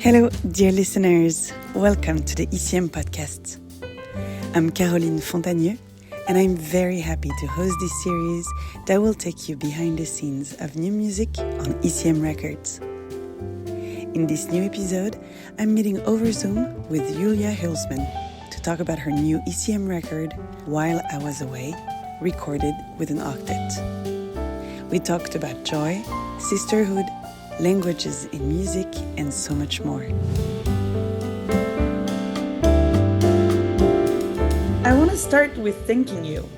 Hello, dear listeners. Welcome to the ECM podcast. I'm Caroline Fontanieu, and I'm very happy to host this series that will take you behind the scenes of new music on ECM Records. In this new episode, I'm meeting over Zoom with Julia Hülsmann to talk about her new ECM record, While I Was Away, recorded with an octet. We talked about joy, sisterhood, languages in music, and so much more. I want to start with thanking you.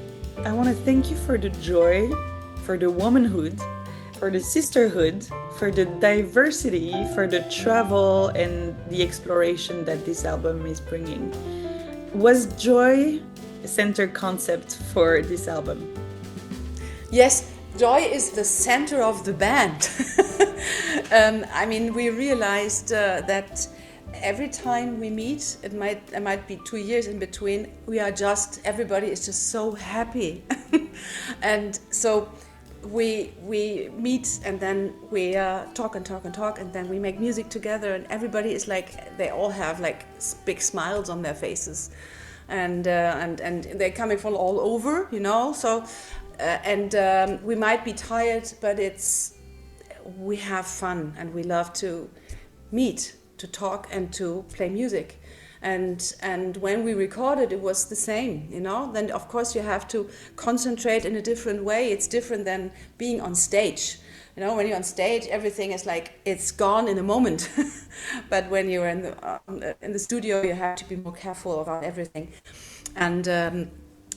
I want to thank you for the joy, for the womanhood, for the sisterhood, for the diversity, for the travel and the exploration that this album is bringing. Was joy a center concept for this album? Yes, joy is the center of the band. We realized that every time we meet, it might be 2 years in between, everybody is just so happy. And so we meet and then we talk, and then we make music together, and everybody is like, they all have like big smiles on their faces. And they're coming from all over, so we might be tired, but we have fun, and we love to meet, to talk, and to play music. And when we recorded, it was the same, Then of course you have to concentrate in a different way. It's different than being on stage. When you're on stage, everything is like it's gone in a moment. But when you're in the studio, you have to be more careful about everything. And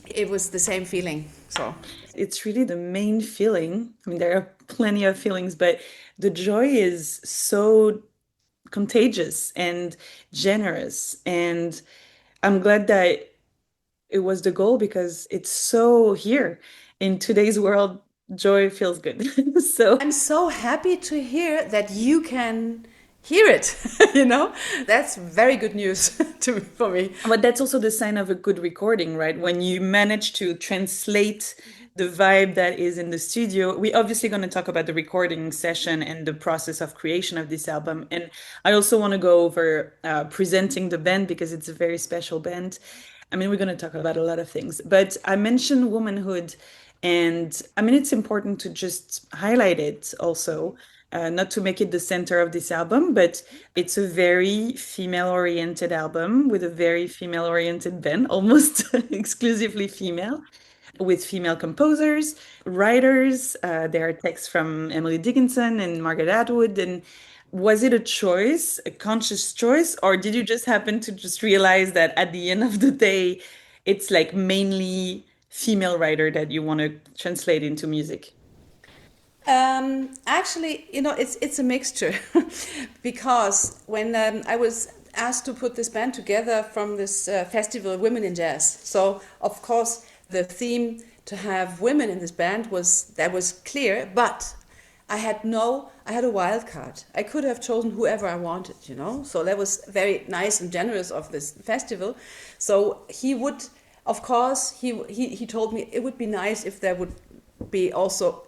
it was the same feeling. So it's really the main feeling. There are plenty of feelings, but the joy is so contagious and generous. And I'm glad that it was the goal, because it's so here in today's world. Joy feels good. So I'm so happy to hear that you can hear it. That's very good news for me. But that's also the sign of a good recording, right? When you manage to translate the vibe that is in the studio. We're obviously going to talk about the recording session and the process of creation of this album. And I also want to go over presenting the band, because it's a very special band. We're going to talk about a lot of things. But I mentioned womanhood, and it's important to just highlight it also. Not to make it the center of this album, but it's a very female-oriented album with a very female-oriented band, almost exclusively female, with female composers, writers. There are texts from Emily Dickinson and Margaret Atwood. And was it a choice, a conscious choice, or did you just happen to just realize that at the end of the day, it's like mainly female writer that you want to translate into music? Actually, it's a mixture. Because when I was asked to put this band together from this festival, Women in Jazz, so of course the theme to have women in this band was clear, but I had a wild card. I could have chosen whoever I wanted, so that was very nice and generous of this festival. So he would, of course, he told me it would be nice if there would be also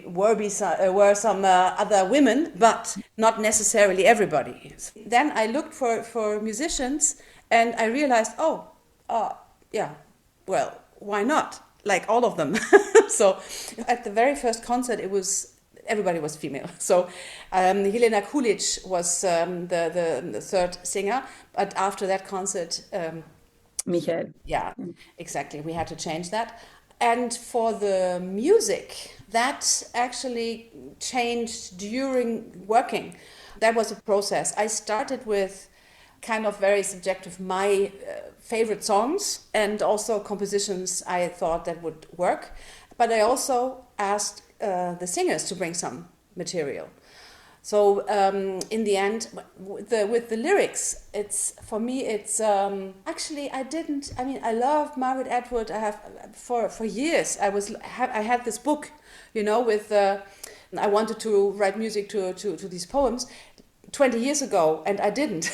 were some other women, but not necessarily everybody. Then I looked for musicians, and I realized, why not? Like all of them. So at the very first concert, everybody was female. So Helena Kulic was the third singer, but after that concert, Michael. Yeah, exactly. We had to change that. And for the music, that actually changed during working. That was a process. I started with kind of very subjective, my favorite songs, and also compositions I thought that would work. But I also asked the singers to bring some material. So in the end, with the lyrics, actually I love Margaret Atwood. I have for years. I had this book, with I wanted to write music to these poems 20 years ago, and I didn't.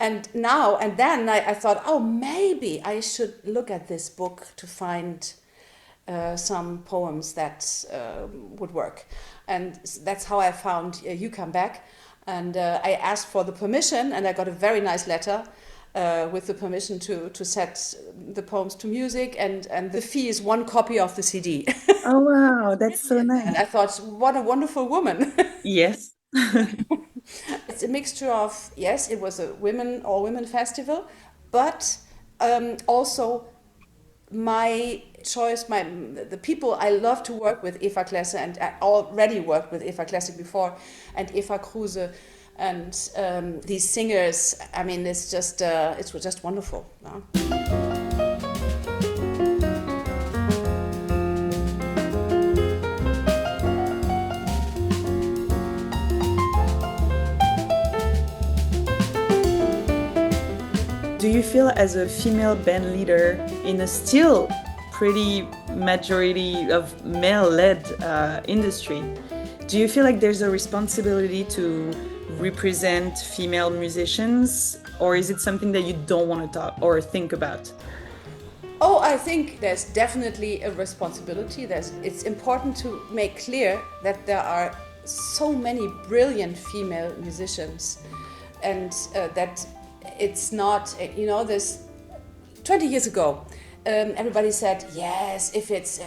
And then I thought, maybe I should look at this book to find some poems that would work. And that's how I found You Come Back. And I asked for the permission, and I got a very nice letter with the permission to set the poems to music, and the fee is 1 copy of the CD. Oh, wow, that's so And nice. I thought, what a wonderful woman. Yes. It's a mixture of, yes, it was a women festival, but also my choice, the people I love to work with, Eva Klesse, and I already worked with Eva Klesse before, and Eva Kruse, and these singers. I mean, it's just wonderful. No? Do you feel as a female band leader in a still pretty majority of male-led industry, do you feel like there's a responsibility to represent female musicians, or is it something that you don't want to talk or think about? Oh, I think there's definitely a responsibility. It's important to make clear that there are so many brilliant female musicians, and that it's not, this 20 years ago, everybody said, yes, if it's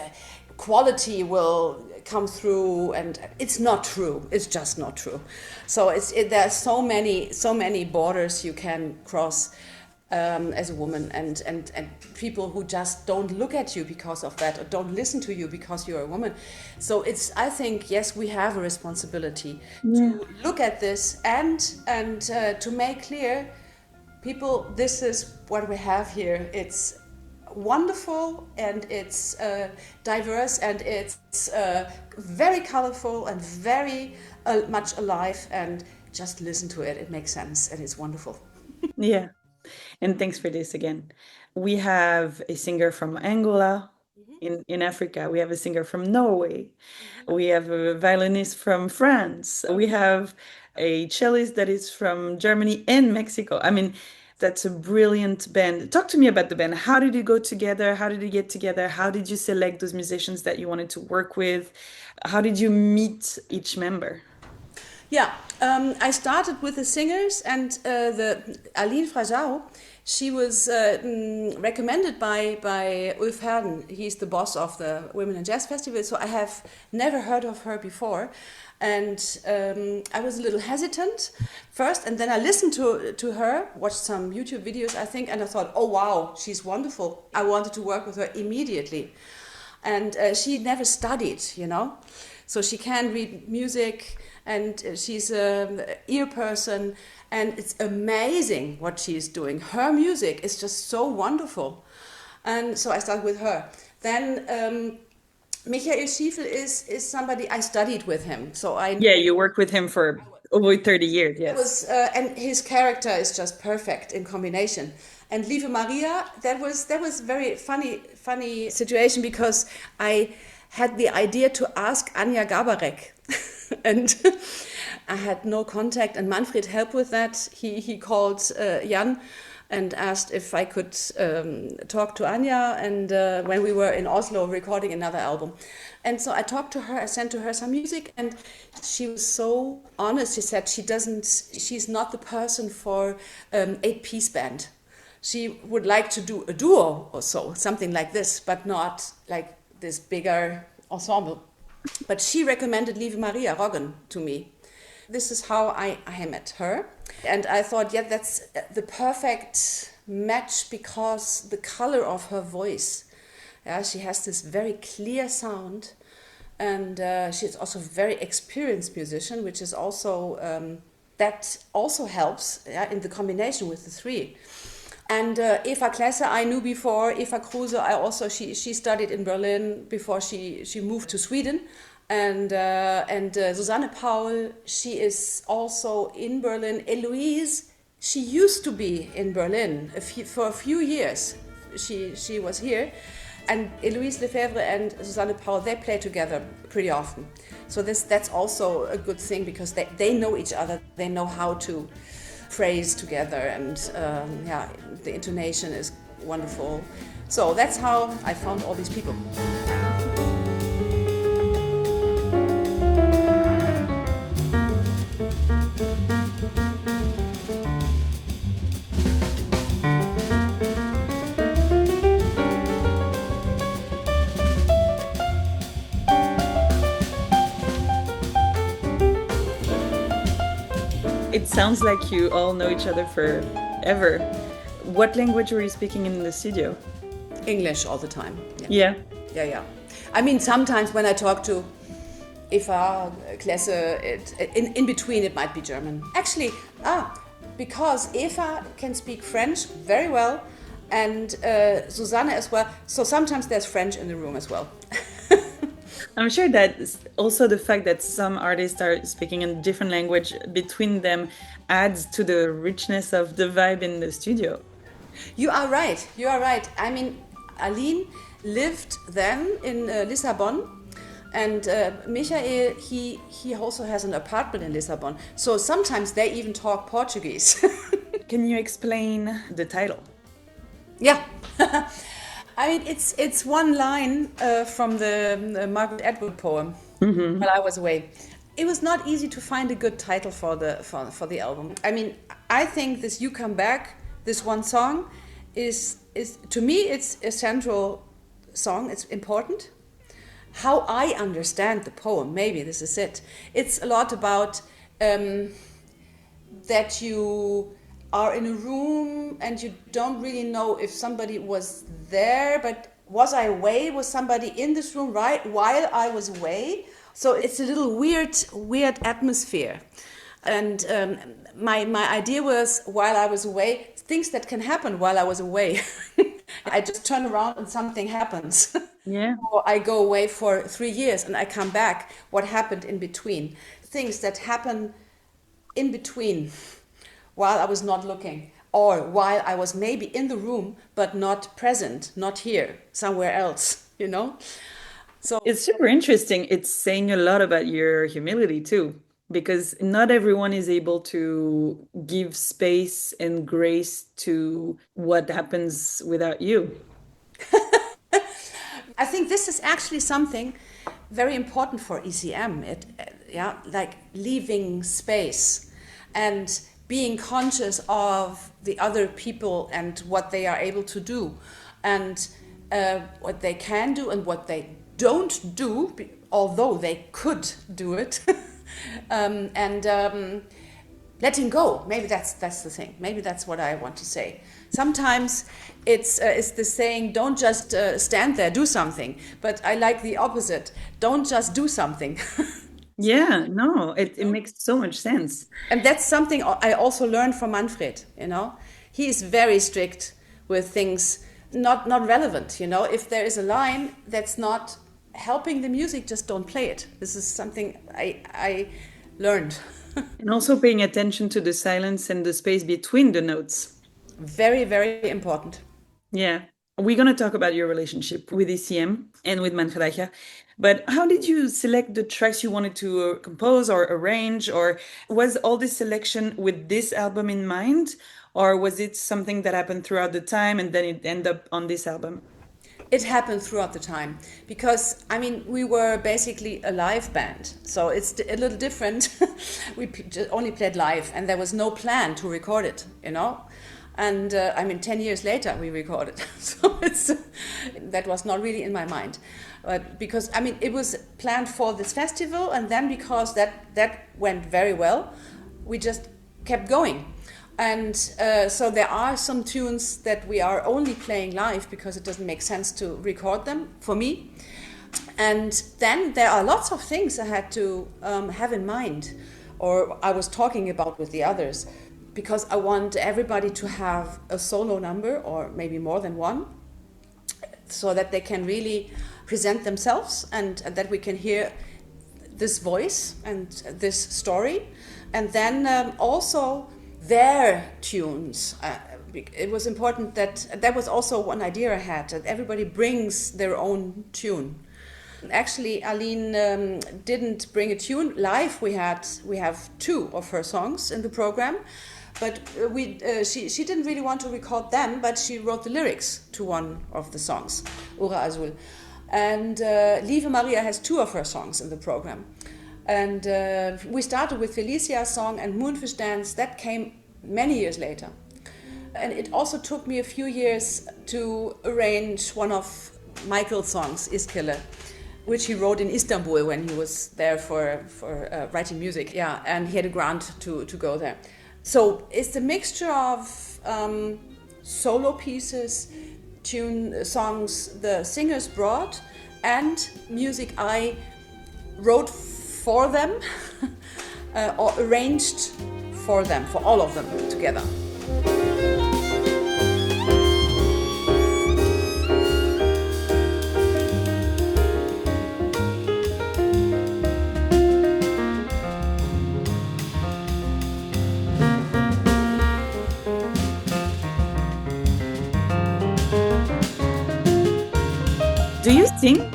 quality will come through, and it's not true. It's just not true. So there are so many borders you can cross as a woman, and people who just don't look at you because of that, or don't listen to you because you're a woman. So I think, yes, we have a responsibility to look at this and to make clear, people, this is what we have here. It's wonderful, and it's diverse, and it's very colorful and very much alive, and just listen to it. It makes sense, and it's wonderful. Yeah. And thanks for this again. We have a singer from Angola in Africa. We have a singer from Norway. We have a violinist from France. We have a cellist that is from Germany and Mexico. I mean, that's a brilliant band. Talk to me about the band. How did you go together? How did you get together? How did you select those musicians that you wanted to work with? How did you meet each member? Yeah, I started with the singers, and the Aline Frajau, she was recommended by Ulf Herden. He's the boss of the Women in Jazz Festival, so I have never heard of her before. And I was a little hesitant first, and then I listened to her, watched some YouTube videos, I think, and I thought, oh wow, she's wonderful. I wanted to work with her immediately. And she never studied, so she can read music, and she's an ear person, and it's amazing what she's doing. Her music is just so wonderful. And so I started with her. Then Michael Schiefel is somebody I studied with him. Yeah, you worked with him for over 30 years, yes. And his character is just perfect in combination. And Lieve Maria, that was very funny situation, because I had the idea to ask Anja Gabarek. And I had no contact, and Manfred helped with that. He called Jan and asked if I could talk to Anja, and when we were in Oslo recording another album. And so I talked to her, I sent to her some music, and she was so honest. She said she's not the person for 8-piece band. She would like to do a duo or so, something like this, but not like this bigger ensemble. But she recommended Lieve Maria Roggen to me. This is how I met her. And I thought, yeah, that's the perfect match, because the color of her voice. Yeah, she has this very clear sound, and she's also a very experienced musician, which is also, that also helps in the combination with the three. And Eva Klesse I knew before. Eva Kruse, she studied in Berlin before she moved to Sweden. And Susanne Paul, she is also in Berlin. Eloise, she used to be in Berlin for a few years. She was here. And Eloise Lefebvre and Susanne Paul, they play together pretty often. So that's also a good thing, because they know each other. They know how to phrase together, and the intonation is wonderful. So that's how I found all these people. It sounds like you all know each other forever. What language were you speaking in the studio? English all the time. Yeah. Yeah. I mean, sometimes when I talk to Eva, Klesse, in between it might be German. Actually, because Eva can speak French very well, and Susanne as well. So sometimes there's French in the room as well. I'm sure that also the fact that some artists are speaking in different language between them adds to the richness of the vibe in the studio. You are right. You are right. I mean, Aline lived then in Lissabon, and Michael, he also has an apartment in Lissabon. So sometimes they even talk Portuguese. Can you explain the title? Yeah. I mean, it's one line from the Margaret Atwood poem, While I Was Away. It was not easy to find a good title for the album. I mean, I think this "You Come Back," this one song, is to me it's a central song. It's important. How I understand the poem, maybe this is it. It's a lot about that you are in a room and you don't really know if somebody was there, but was I away? Was somebody in this room right while I was away? So it's a little weird atmosphere. And my idea was, while I was away, things that can happen while I was away. I just turn around and something happens. Yeah. Or I go away for 3 years and I come back. What happened in between? Things that happen in between while I was not looking, or while I was maybe in the room but not present, not here, somewhere else, you know? So It's super interesting. It's saying a lot about your humility too, because not everyone is able to give space and grace to what happens without you. I think this is actually something very important for ECM. Like leaving space and being conscious of the other people and what they are able to do, and what they can do and what they don't do, although they could do it, and letting go. Maybe that's the thing. Maybe that's what I want to say. Sometimes it's the saying, don't just stand there, do something. But I like the opposite. Don't just do something. Yeah, no, it makes so much sense. And that's something I also learned from Manfred, you know. He is very strict with things not relevant, you know. If there is a line that's not helping the music, just don't play it. This is something I learned. And also paying attention to the silence and the space between the notes. Very, very important. Yeah. We're going to talk about your relationship with ECM and with Manfred. But how did you select the tracks you wanted to compose or arrange? Or was all this selection with this album in mind? Or was it something that happened throughout the time and then it ended up on this album? It happened throughout the time because, I mean, we were basically a live band. So it's a little different. We only played live and there was no plan to record it, you know? And I mean, 10 years later we recorded. So that was not really in my mind. But because, I mean, it was planned for this festival, and then because that went very well, we just kept going. And so there are some tunes that we are only playing live because it doesn't make sense to record them for me. And then there are lots of things I had to have in mind, or I was talking about with the others, because I want everybody to have a solo number, or maybe more than one, so that they can really present themselves and that we can hear this voice and this story. And then also their tunes. It was important that was also one idea I had, that everybody brings their own tune. Actually, Aline didn't bring a tune. Live we have 2 of her songs in the program, but she didn't really want to record them, but she wrote the lyrics to one of the songs, Ura Azul. And Lieve Maria has 2 of her songs in the program. And we started with Felicia's song and Moonfish Dance. That came many years later. And it also took me a few years to arrange one of Michael's songs, Iskele. which he wrote in Istanbul when he was there for writing music. Yeah, and he had a grant to go there. So it's a mixture of solo pieces, tune songs the singers brought, and music I wrote for them or arranged for them, for all of them together. Do you sing?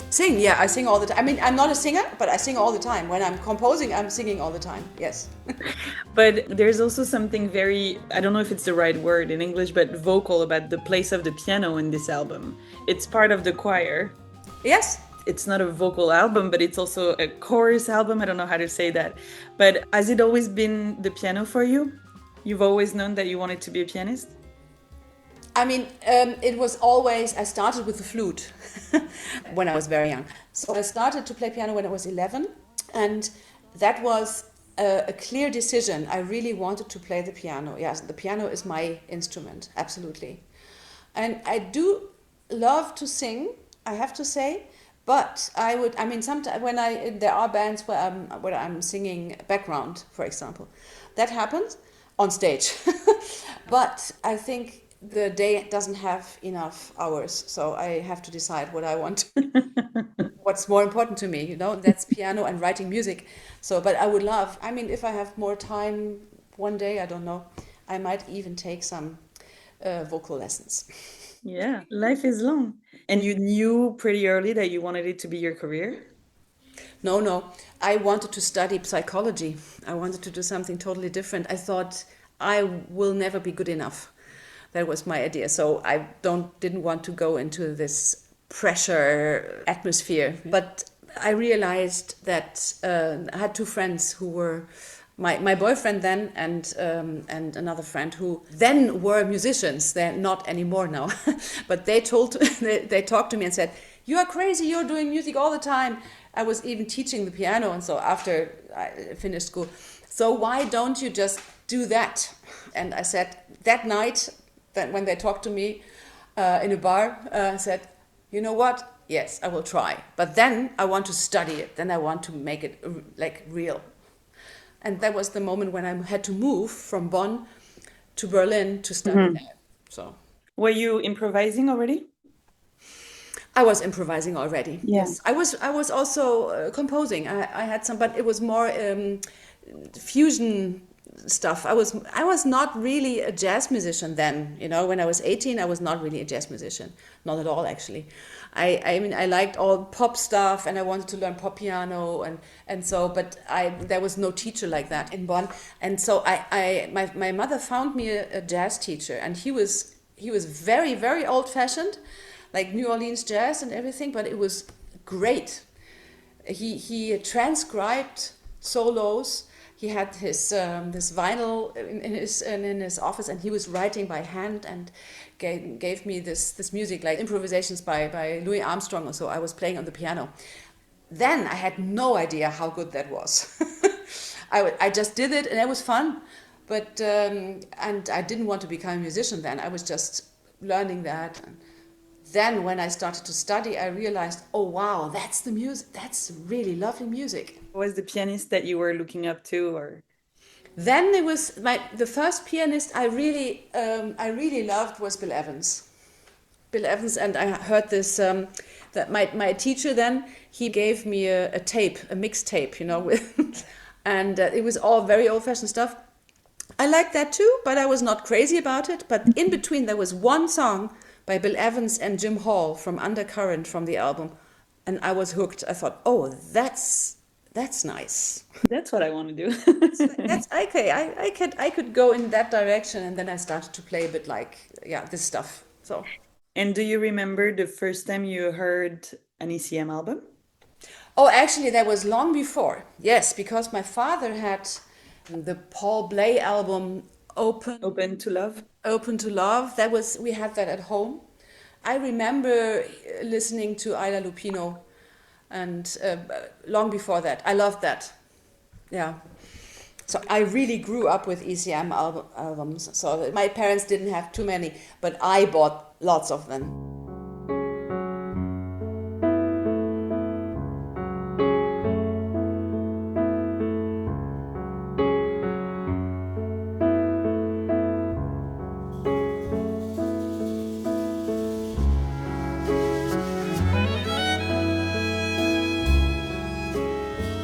Sing, yeah, I sing all the time. I mean, I'm not a singer, but I sing all the time. When I'm composing, I'm singing all the time, yes. But there's also something very, I don't know if it's the right word in English, but vocal about the place of the piano in this album. It's part of the choir. Yes. It's not a vocal album, but it's also a chorus album. I don't know how to say that. But has it always been the piano for you? You've always known that you wanted to be a pianist? I mean, it was always, I started with the flute when I was very young. So I started to play piano when I was 11, and that was a clear decision. I really wanted to play the piano. Yes, the piano is my instrument, absolutely. And I do love to sing, I have to say, but I mean, sometimes when there are bands where I'm singing background, for example, that happens on stage. But I think the day doesn't have enough hours, so I have to decide what I want. What's more important to me, that's piano and writing music. So, but I would love, I mean, if I have more time one day, I don't know, I might even take some vocal lessons. Yeah, life is long. And you knew pretty early that you wanted it to be your career? No, I wanted to study psychology. I wanted to do something totally different. I thought I will never be good enough. That was my idea. So I didn't want to go into this pressure atmosphere. But I realized that I had two friends who were my boyfriend then and another friend who then were musicians. They're not anymore now, but they talked to me and said, "You are crazy. You're doing music all the time." I was even teaching the piano, and so after I finished school, so why don't you just do that? And I said that night, that when they talked to me in a bar, I said, "You know what? Yes, I will try. But then I want to study it. Then I want to make it like real." And that was the moment when I had to move from Bonn to Berlin to study there. So Were you improvising already? I was improvising already. Yeah. Yes, I was also composing. I had some, but it was more fusion stuff. I was not really a jazz musician then. When I was 18, I was not really a jazz musician, not at all actually. I mean, I liked all pop stuff, and I wanted to learn pop piano, and so, but there was no teacher like that in Bonn, and so my mother found me a jazz teacher, and he was very, very old fashioned, like New Orleans jazz and everything, but it was great. He transcribed solos. He had his this vinyl in his office, and he was writing by hand and gave me this music, like improvisations by Louis Armstrong, and so I was playing on the piano. Then I had no idea how good that was. I just did it, and it was fun, but and I didn't want to become a musician then. I was just learning that. Then when I started to study, I realized, oh wow, that's the music. That's really lovely music. Was the pianist that you were looking up to, or? Then it was the first pianist I really loved was Bill Evans. Bill Evans, and I heard this that my teacher then, he gave me a tape, a mixtape, with, and it was all very old-fashioned stuff. I liked that too, but I was not crazy about it. But in between there was one song by Bill Evans and Jim Hall from Undercurrent from the album, and I was hooked. I thought, oh, that's nice. That's what I want to do. That's okay. I could go in that direction, and then I started to play a bit like this stuff. So. And do you remember the first time you heard an ECM album? Oh, actually, that was long before. Yes, because my father had the Paul Bley album Open Open to Love? Open to Love. We had that at home, I remember listening to Ida Lupino, and long before that, I loved that. Yeah. So I really grew up with ECM albums. So my parents didn't have too many, but I bought lots of them.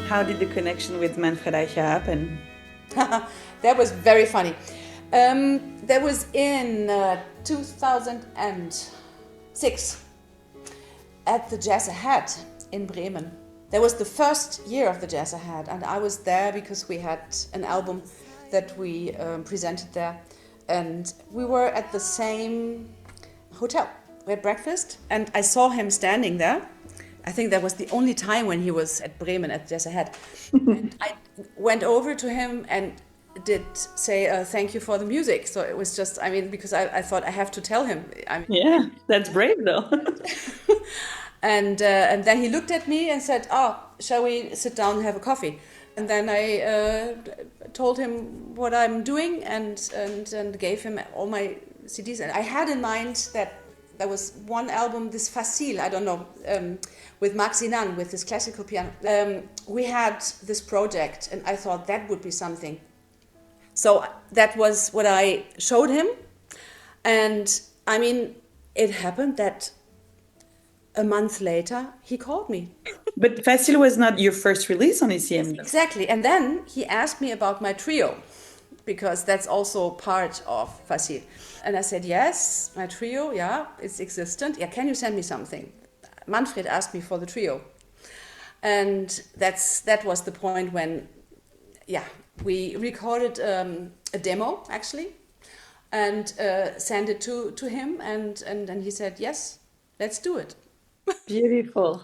How did the connection with Manfred Eicher happen? That was very funny. That was in 2006 at the Jazz Ahead in Bremen. That was the first year of the Jazz Ahead, and I was there because we had an album that we presented there, and we were at the same hotel. We had breakfast, and I saw him standing there. I think that was the only time when he was at Bremen at Jazz Ahead. And I went over to him and did say thank you for the music. So it was just, I mean, because I thought I have to tell him. Yeah, that's brave though. And then he looked at me and said, "Oh, shall we sit down and have a coffee?" And then I told him what I'm doing and gave him all my CDs. And I had in mind that there was one album, this Facile, I don't know, with Marc Sinan, with this classical piano. We had this project, and I thought that would be something. So that was what I showed him. And I mean, it happened that a month later, he called me. But Facile was not your first release on ECM. Exactly. And then he asked me about my trio, because that's also part of Facile. And I said, yes, my trio, yeah, it's existent. Yeah, can you send me something? Manfred asked me for the trio. And that was the point when, yeah, we recorded a demo, actually, and sent it to him. And he said, yes, let's do it. Beautiful.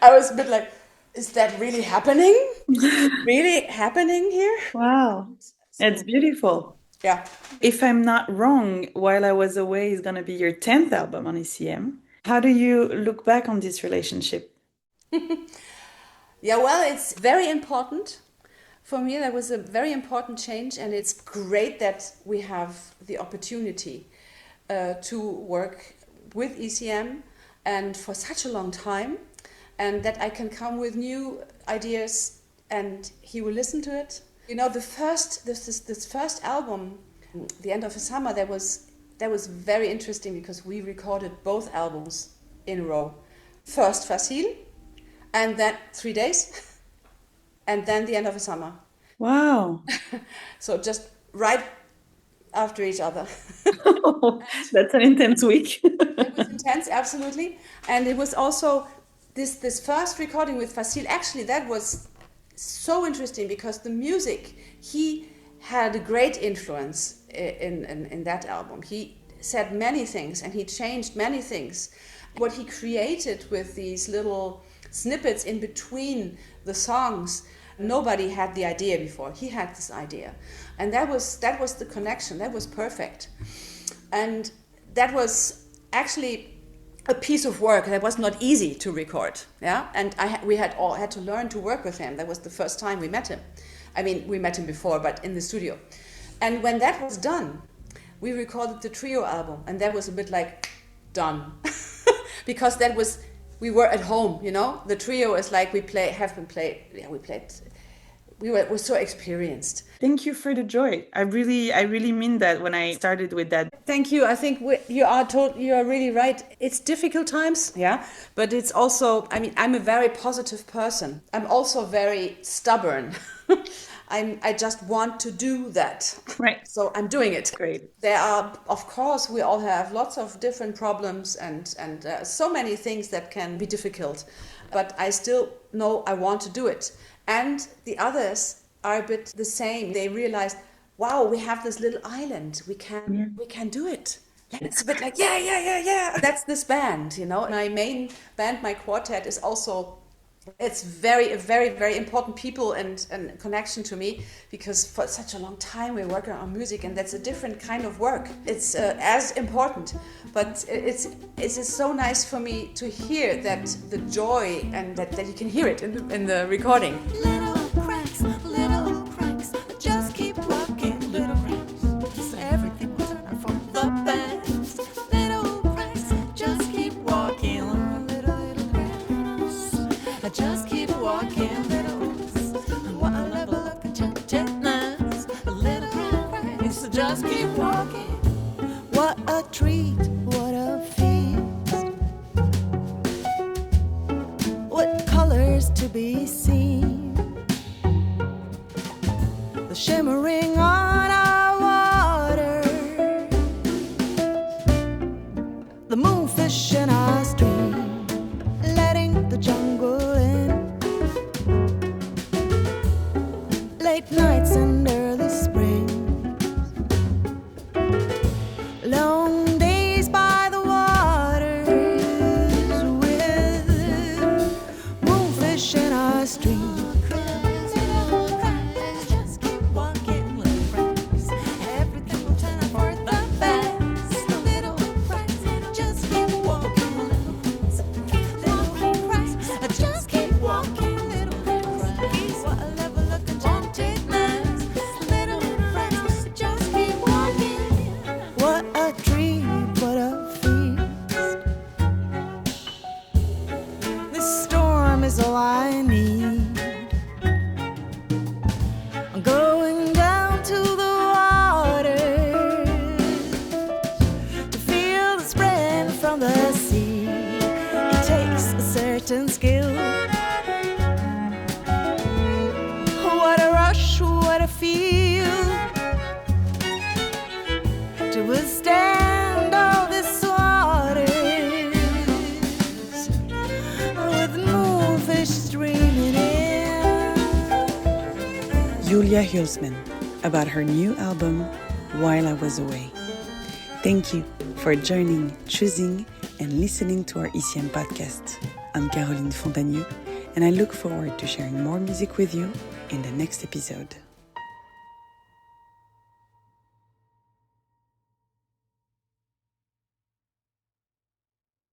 I was a bit like, is that really happening? Really happening here? Wow. It's beautiful. Yeah. If I'm not wrong, While I Was Away is going to be your 10th album on ECM. How do you look back on this relationship? Yeah, well, it's very important. For me, that was a very important change, and it's great that we have the opportunity to work with ECM and for such a long time, and that I can come with new ideas and he will listen to it. You know, this first album, The End of the Summer, that was very interesting because we recorded both albums in a row. First Facile, and then 3 days, and then The End of the Summer. Wow. So just right after each other. That's an intense week. It was intense, absolutely. And it was also this first recording with Facile. Actually, that was so interesting because the music, he had a great influence in that album. He said many things and he changed many things. What he created with these little snippets in between the songs, nobody had the idea before. He had this idea. And that was the connection. That was perfect. And that was actually a piece of work that was not easy to record. Yeah, and we had all had to learn to work with him. That was the first time we met him. I mean, we met him before, but in the studio. And when that was done, we recorded the trio album, and that was a bit like done, because we were at home. You know, the trio is like we were so experienced. Thank you for the joy. I really mean that when I started with that. Thank you. I think you are really right. It's difficult times, yeah, but it's also, I mean, I'm a very positive person. I'm also very stubborn. I just want to do that. Right. So I'm doing it. Great. There are, of course, we all have lots of different problems and so many things that can be difficult, but I still know I want to do it. And the others are a bit the same. They realize, wow, we have this little island. We can do it. And it's a bit like, yeah. That's this band, you know. My main band, my quartet, is also it's very important people and connection to me, because for such a long time we're working on music, and that's a different kind of work. It's as important, but it's so nice for me to hear that the joy, and that you can hear it in the recording. Little cracks, just keep walking, little cracks, everything will turn out for the best. Little cracks, just keep walking, little cracks, just keep walking, little cracks. What a level of contentedness, little cracks, just keep walking. What a treat, what a feast, what colors to be seen, the shimmering on our water, the moonfish in our stream, letting the jungle in, late nights and early spring, long days by the waters, with moonfish in our stream. Is all I need. I'm going down to the water to feel the spread from the sea. It takes a certain skill. What a rush, what a feel to withstand all this water. Julia Hülsmann about her new album, While I Was Away. Thank you for joining, choosing, and listening to our ECM podcast. I'm Caroline Fontanieu, and I look forward to sharing more music with you in the next episode.